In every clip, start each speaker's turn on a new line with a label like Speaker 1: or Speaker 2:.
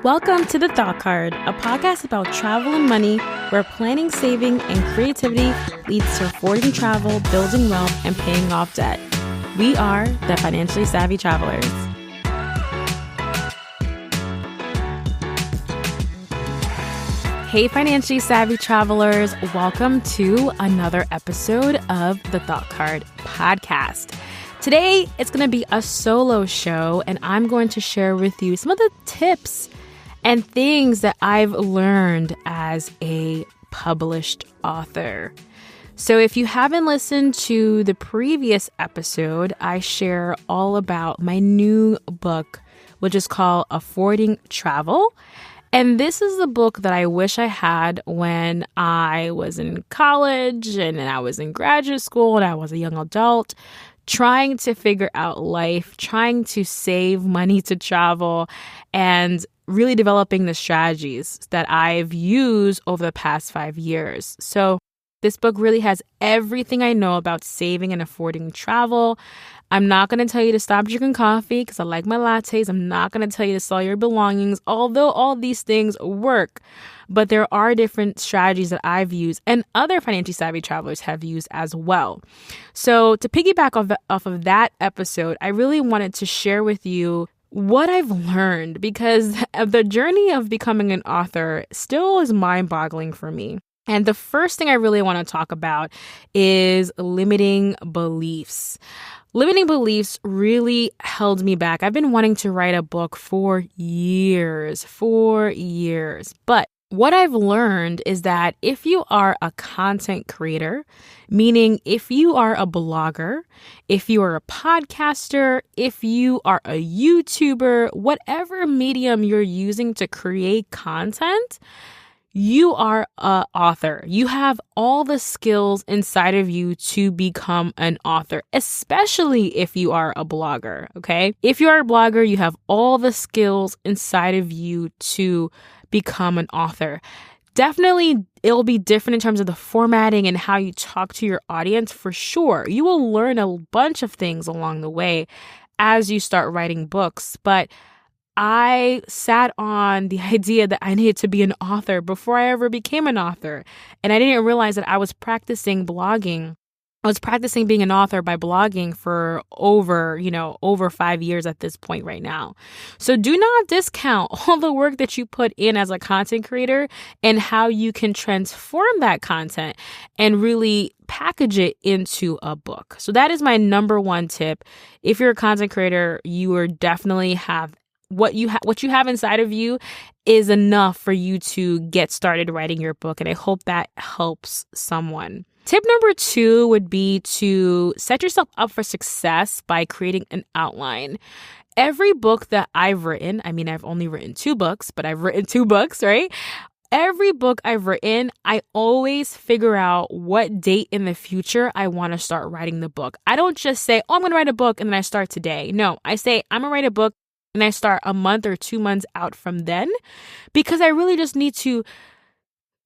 Speaker 1: Welcome to The Thought Card, a podcast about travel and money, where planning, saving, and creativity leads to affording travel, building wealth, and paying off debt. We are the Financially Savvy Travelers. Hey, Financially Savvy Travelers. Welcome to another episode of The Thought Card podcast. Today, it's going to be a solo show, and I'm going to share with you some of the tips and things that I've learned as a published author. So if you haven't listened to the previous episode, I share all about my new book, which is called Affording Travel. And this is the book that I wish I had when I was in college and I was in graduate school and I was a young adult, trying to figure out life, trying to save money to travel, and really developing the strategies that I've used over the past 5 years. So this book really has everything I know about saving and affording travel. I'm not going to tell you to stop drinking coffee because I like my lattes. I'm not going to tell you to sell your belongings, although all these things work. But there are different strategies that I've used and other financially savvy travelers have used as well. So to piggyback off of that episode, I really wanted to share with you what I've learned, because the journey of becoming an author still is mind-boggling for me. And the first thing I really want to talk about is limiting beliefs. Limiting beliefs really held me back. I've been wanting to write a book for years. But what I've learned is that if you are a content creator, meaning if you are a blogger, if you are a podcaster, if you are a YouTuber, whatever medium you're using to create content, you are an author. You have all the skills inside of you to become an author, especially if you are a blogger, okay? If you are a blogger, you have all the skills inside of you to become an author. Definitely, it'll be different in terms of the formatting and how you talk to your audience for sure. You will learn a bunch of things along the way as you start writing books, but I sat on the idea that I needed to be an author before I ever became an author. And I didn't realize that I was practicing blogging. I was practicing being an author by blogging for over 5 years at this point right now. So do not discount all the work that you put in as a content creator and how you can transform that content and really package it into a book. So that is my number one tip. If you're a content creator, you are definitely have what you have inside of you is enough for you to get started writing your book. And I hope that helps someone. Tip number 2 would be to set yourself up for success by creating an outline. Every book that I've written, I've only written 2 books, but I've written 2 books, right? Every book I've written, I always figure out what date in the future I want to start writing the book. I don't just say, I'm going to write a book and then I start today. No, I say, I'm going to write a book and I start a month or 2 months out from then, because I really just need to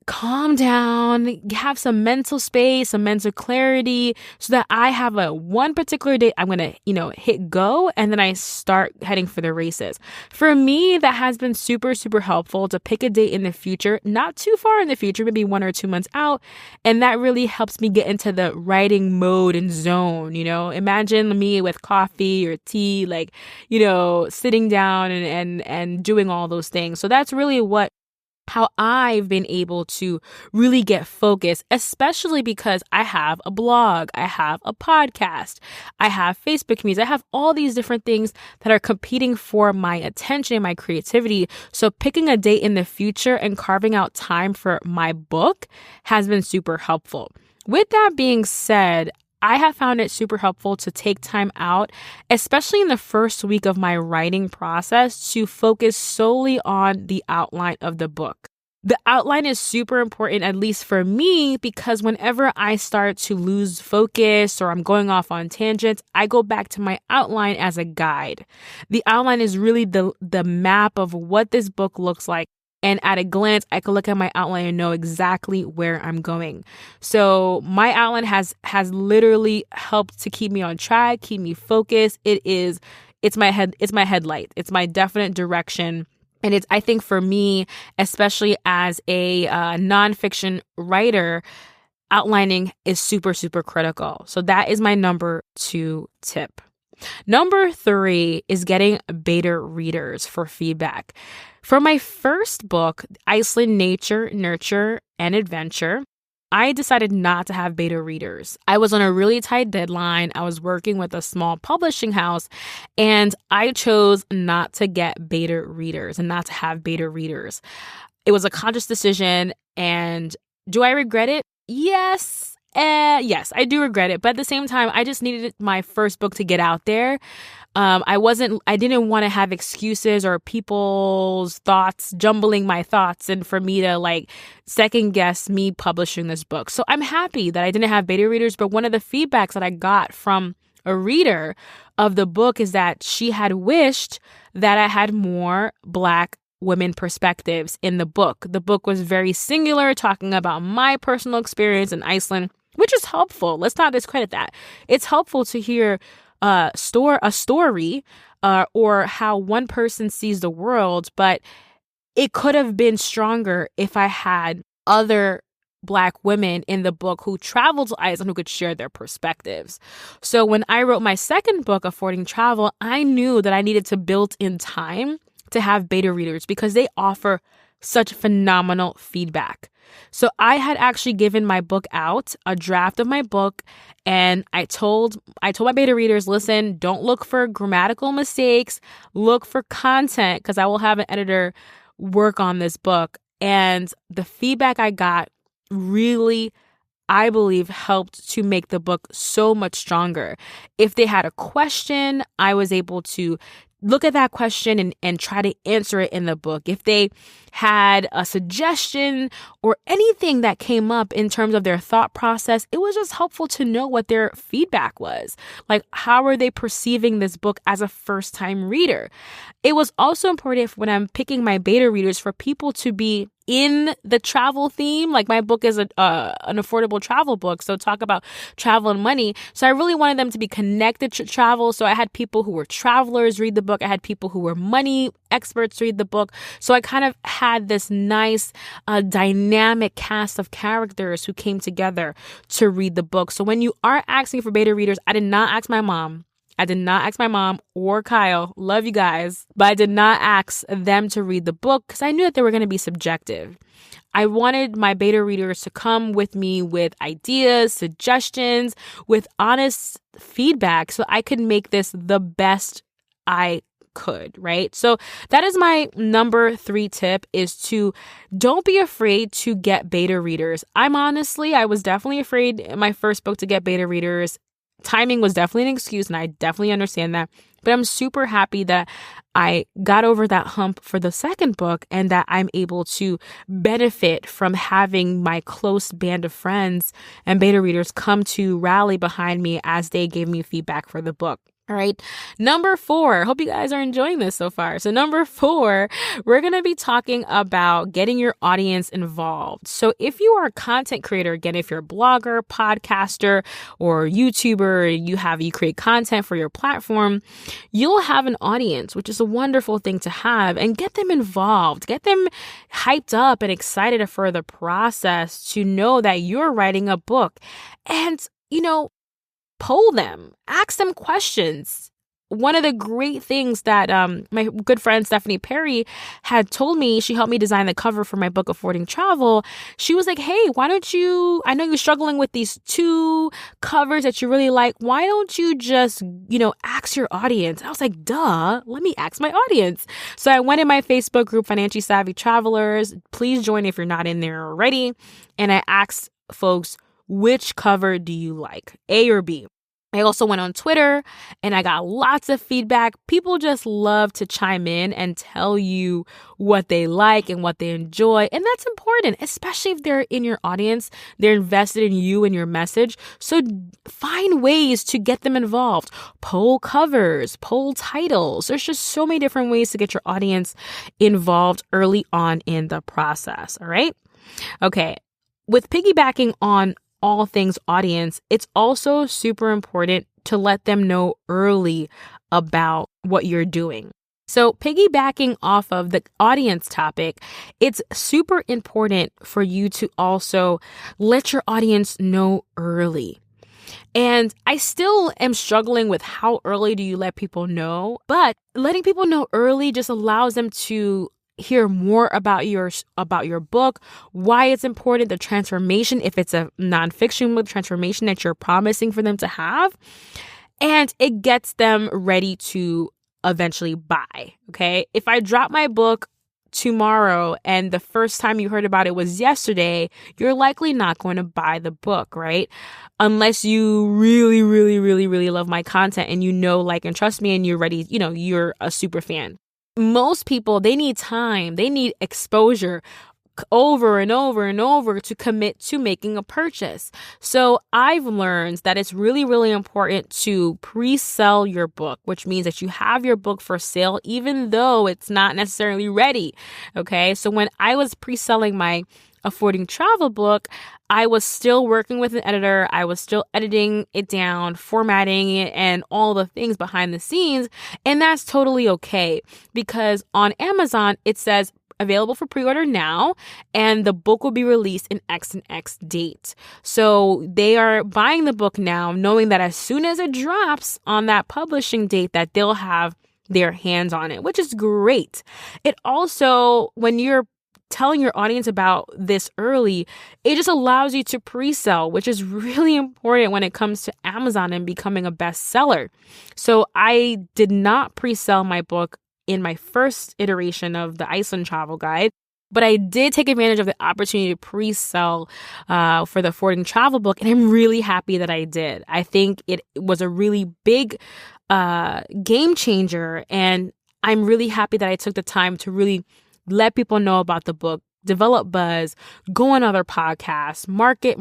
Speaker 1: calm down, have some mental space, some mental clarity, so that I have one particular date I'm going to, hit go, and then I start heading for the races. For me, that has been super, super helpful to pick a date in the future, not too far in the future, maybe 1 or 2 months out. And that really helps me get into the writing mode and zone. Imagine me with coffee or tea, sitting down and doing all those things. So that's really how I've been able to really get focused, especially because I have a blog, I have a podcast, I have Facebook communities, I have all these different things that are competing for my attention and my creativity. So picking a date in the future and carving out time for my book has been super helpful. With that being said, I have found it super helpful to take time out, especially in the first week of my writing process, to focus solely on the outline of the book. The outline is super important, at least for me, because whenever I start to lose focus or I'm going off on tangents, I go back to my outline as a guide. The outline is really the map of what this book looks like. And at a glance, I can look at my outline and know exactly where I'm going. So my outline has literally helped to keep me on track, keep me focused. It's my headlight. It's my definite direction And I think for me, especially as a nonfiction writer, outlining is super, super critical. So that is my number 2 tip. Number 3 is getting beta readers for feedback. For my first book, Iceland Nature, Nurture, and Adventure, I decided not to have beta readers. I was on a really tight deadline. I was working with a small publishing house, and I chose not to get beta readers and not to have beta readers. It was a conscious decision, and do I regret it? Yes. Yes, I do regret it. But at the same time, I just needed my first book to get out there. I didn't want to have excuses or people's thoughts, jumbling my thoughts, and for me to like second guess me publishing this book. So I'm happy that I didn't have beta readers. But one of the feedbacks that I got from a reader of the book is that she had wished that I had more Black women perspectives in the book. The book was very singular, talking about my personal experience in Iceland, which is helpful. Let's not discredit that. It's helpful to hear a story or how one person sees the world, but it could have been stronger if I had other Black women in the book who traveled to Iceland who could share their perspectives. So when I wrote my second book, Affording Travel, I knew that I needed to build in time to have beta readers because they offer such phenomenal feedback. So I had actually given my book out, a draft of my book, and I told my beta readers, listen, don't look for grammatical mistakes, look for content because I will have an editor work on this book. And the feedback I got really, I believe, helped to make the book so much stronger. If they had a question, I was able to look at that question and try to answer it in the book. If they had a suggestion or anything that came up in terms of their thought process, it was just helpful to know what their feedback was. Like, how are they perceiving this book as a first-time reader? It was also important when I'm picking my beta readers for people to be in the travel theme. Like, my book is an affordable travel book, so talk about travel and money. So I really wanted them to be connected to travel. So I had people who were travelers read the book. I had people who were money experts read the book. So I kind of had this nice dynamic cast of characters who came together to read the book. So when you are asking for beta readers, I did not ask my mom. I did not ask my mom or Kyle, love you guys, but I did not ask them to read the book because I knew that they were going to be subjective. I wanted my beta readers to come with me with ideas, suggestions, with honest feedback so I could make this the best I could, right? So that is my number 3 tip, is to don't be afraid to get beta readers. I was definitely afraid in my first book to get beta readers. Timing was definitely an excuse, and I definitely understand that. But I'm super happy that I got over that hump for the second book and that I'm able to benefit from having my close band of friends and beta readers come to rally behind me as they gave me feedback for the book. All right. Number 4. Hope you guys are enjoying this so far. So number 4, we're going to be talking about getting your audience involved. So if you are a content creator, again, if you're a blogger, podcaster, or YouTuber, you create content for your platform, you'll have an audience, which is a wonderful thing to have, and get them involved, get them hyped up and excited for the process to know that you're writing a book. And, poll them, ask them questions. One of the great things that my good friend Stephanie Perry had told me, she helped me design the cover for my book, Affording Travel. She was like, hey, why don't you, I know you're struggling with these 2 covers that you really like. Why don't you just, ask your audience? I was like, duh, let me ask my audience. So I went in my Facebook group, Financially Savvy Travelers. Please join if you're not in there already. And I asked folks, which cover do you like, A or B? I also went on Twitter and I got lots of feedback. People just love to chime in and tell you what they like and what they enjoy. And that's important, especially if they're in your audience. They're invested in you and your message. So find ways to get them involved. Poll covers, poll titles. There's just so many different ways to get your audience involved early on in the process. All right. Okay. With piggybacking on all things audience, it's also super important to let them know early about what you're doing. So piggybacking off of the audience topic, it's super important for you to also let your audience know early. And I still am struggling with how early do you let people know, but letting people know early just allows them to hear more about your book, why it's important, the transformation, if it's a nonfiction book, transformation that you're promising for them to have, and it gets them ready to eventually buy. Okay. If I drop my book tomorrow and the first time you heard about it was yesterday, you're likely not going to buy the book, right? Unless you really, really, really, really love my content and like, and trust me, and you're ready, you're a super fan. Most people, they need time, they need exposure over and over and over to commit to making a purchase. So I've learned that it's really, really important to pre-sell your book, which means that you have your book for sale, even though it's not necessarily ready. Okay. So when I was pre-selling my Affording Travel book, I was still working with an editor. I was still editing it down, formatting it, and all the things behind the scenes. And that's totally okay, because on Amazon, it says available for pre-order now, and the book will be released in X and X date. So they are buying the book now, knowing that as soon as it drops on that publishing date, that they'll have their hands on it, which is great. It also, when you're telling your audience about this early, it just allows you to pre-sell, which is really important when it comes to Amazon and becoming a bestseller. So I did not pre-sell my book in my first iteration of the Iceland travel guide, but I did take advantage of the opportunity to pre-sell for the Affording Travel book, and I'm really happy that I did. I think it was a really big game changer, and I'm really happy that I took the time to really let people know about the book, develop buzz, go on other podcasts, market.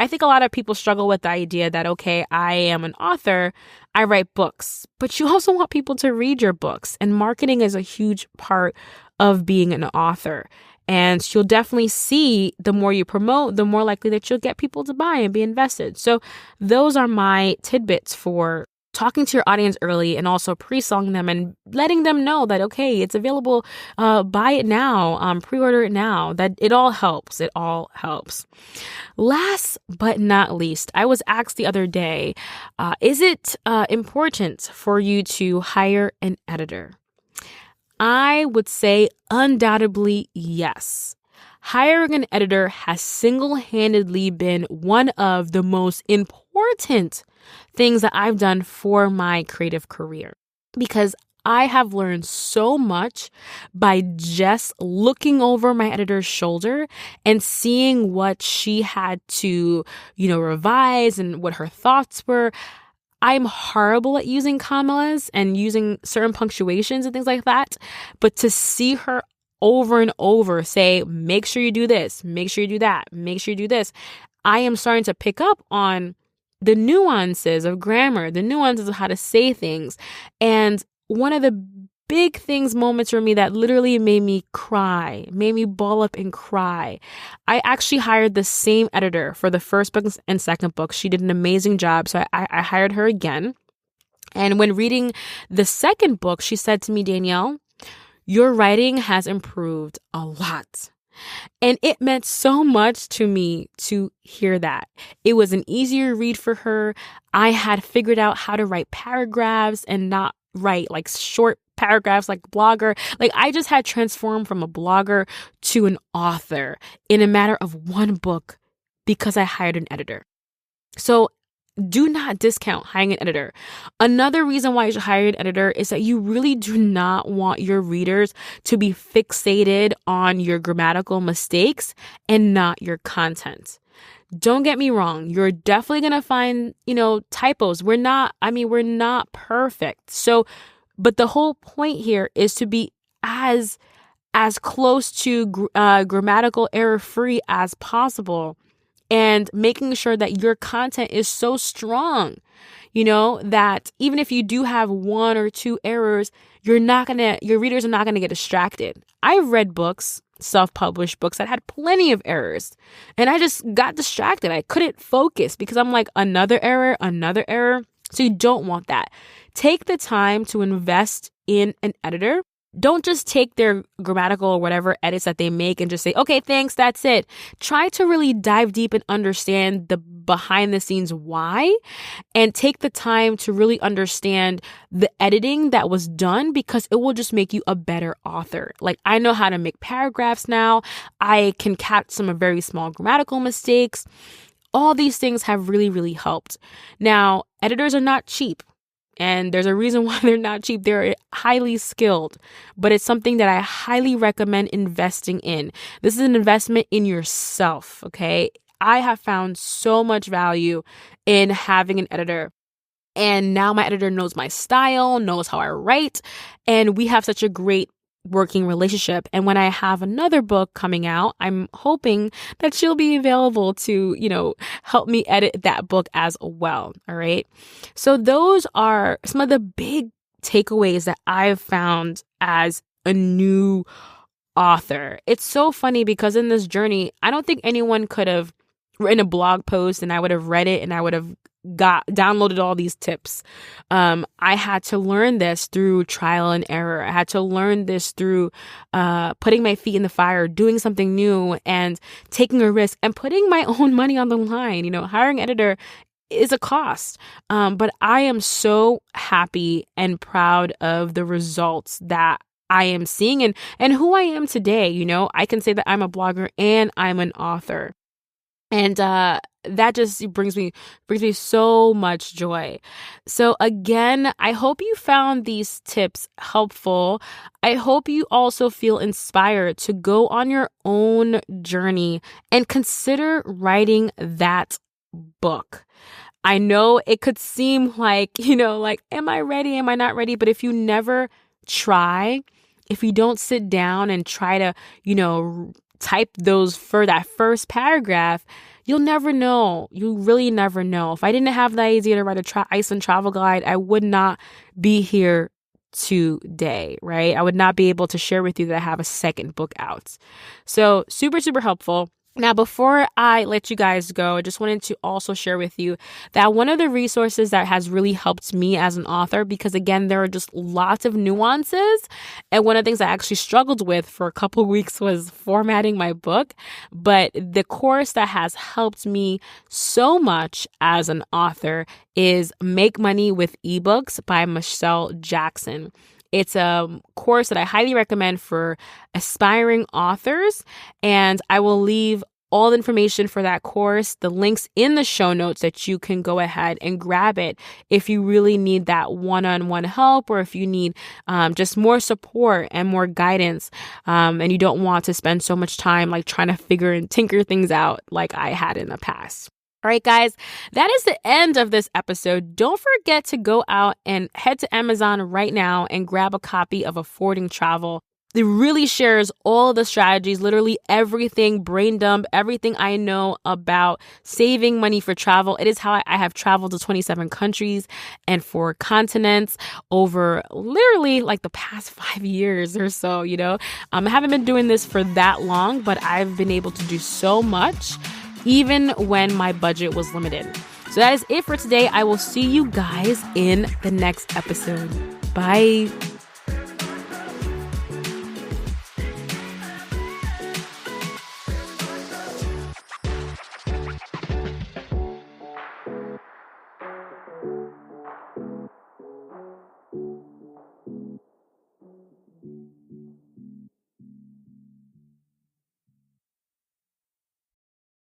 Speaker 1: I think a lot of people struggle with the idea that, okay, I am an author, I write books, but you also want people to read your books. And marketing is a huge part of being an author. And you'll definitely see the more you promote, the more likely that you'll get people to buy and be invested. So those are my tidbits for talking to your audience early, and also pre-selling them and letting them know that, okay, it's available, buy it now, pre-order it now. That it all helps. It all helps. Last but not least, I was asked the other day, is it important for you to hire an editor? I would say undoubtedly yes. Hiring an editor has single-handedly been one of the most important things that I've done for my creative career, because I have learned so much by just looking over my editor's shoulder and seeing what she had to, revise and what her thoughts were. I'm horrible at using commas and using certain punctuations and things like that, but to see her over and over say, make sure you do this, make sure you do that, make sure you do this, I am starting to pick up on the nuances of grammar, the nuances of how to say things. And one of the big moments for me that literally made me cry, made me ball up and cry. I actually hired the same editor for the first book and second book. She did an amazing job. So I hired her again. And when reading the second book, she said to me, Danielle, your writing has improved a lot. And it meant so much to me to hear that. It was an easier read for her. I had figured out how to write paragraphs and not write like short paragraphs like blogger. Like I just had transformed from a blogger to an author in a matter of one book because I hired an editor. So do not discount hiring an editor. Another reason why you should hire an editor is that you really do not want your readers to be fixated on your grammatical mistakes and not your content. Don't get me wrong. You're definitely going to find, typos. We're not perfect. So, but the whole point here is to be as close to grammatical error free as possible. And making sure that your content is so strong, that even if you do have one or two errors, your readers are not going to get distracted. I've read books, self-published books that had plenty of errors, and I just got distracted. I couldn't focus because I'm like, another error. So you don't want that. Take the time to invest in an editor. Don't just take their grammatical or whatever edits that they make and just say, okay, thanks, that's it. Try to really dive deep and understand the behind the scenes why, and take the time to really understand the editing that was done, because it will just make you a better author. Like, I know how to make paragraphs now. I can catch some very small grammatical mistakes. All these things have really, really helped. Now, editors are not cheap. And there's a reason why they're not cheap. They're highly skilled, but it's something that I highly recommend investing in. This is an investment in yourself, okay? I have found so much value in having an editor. And now my editor knows my style, knows how I write, and we have such a great working relationship. And when I have another book coming out, I'm hoping that she'll be available to, help me edit that book as well. All right. So those are some of the big takeaways that I've found as a new author. It's so funny because in this journey, I don't think anyone could have written a blog post and I would have read it and I would have downloaded all these tips. I had to learn this through trial and error. I had to learn this through putting my feet in the fire, doing something new and taking a risk and putting my own money on the line. Hiring an editor is a cost. But I am so happy and proud of the results that I am seeing and who I am today. I can say that I'm a blogger and I'm an author. And that just brings me so much joy. So again, I hope you found these tips helpful. I hope you also feel inspired to go on your own journey and consider writing that book. I know it could seem like, am I ready? Am I not ready? But if you never try, if you don't sit down and try to, type those for that first paragraph, you'll never know. You really never know. If I didn't have the idea to write a Iceland travel guide, I would not be here today, right? I would not be able to share with you that I have a second book out. So super, super helpful. Now, before I let you guys go, I just wanted to also share with you that one of the resources that has really helped me as an author, because again, there are just lots of nuances. And one of the things I actually struggled with for a couple of weeks was formatting my book. But the course that has helped me so much as an author is Make Money with Ebooks by Michelle Jackson. It's a course that I highly recommend for aspiring authors, and I will leave all the information for that course, the links in the show notes that you can go ahead and grab it if you really need that one-on-one help, or if you need just more support and more guidance, and you don't want to spend so much time like trying to figure and tinker things out like I had in the past. All right, guys, that is the end of this episode. Don't forget to go out and head to Amazon right now and grab a copy of Affording Travel. It really shares all of the strategies, literally everything, brain dump, everything I know about saving money for travel. It is how I have traveled to 27 countries and 4 continents over literally like the past 5 years or so, I haven't been doing this for that long, but I've been able to do so much even when my budget was limited. So that is it for today. I will see you guys in the next episode. Bye.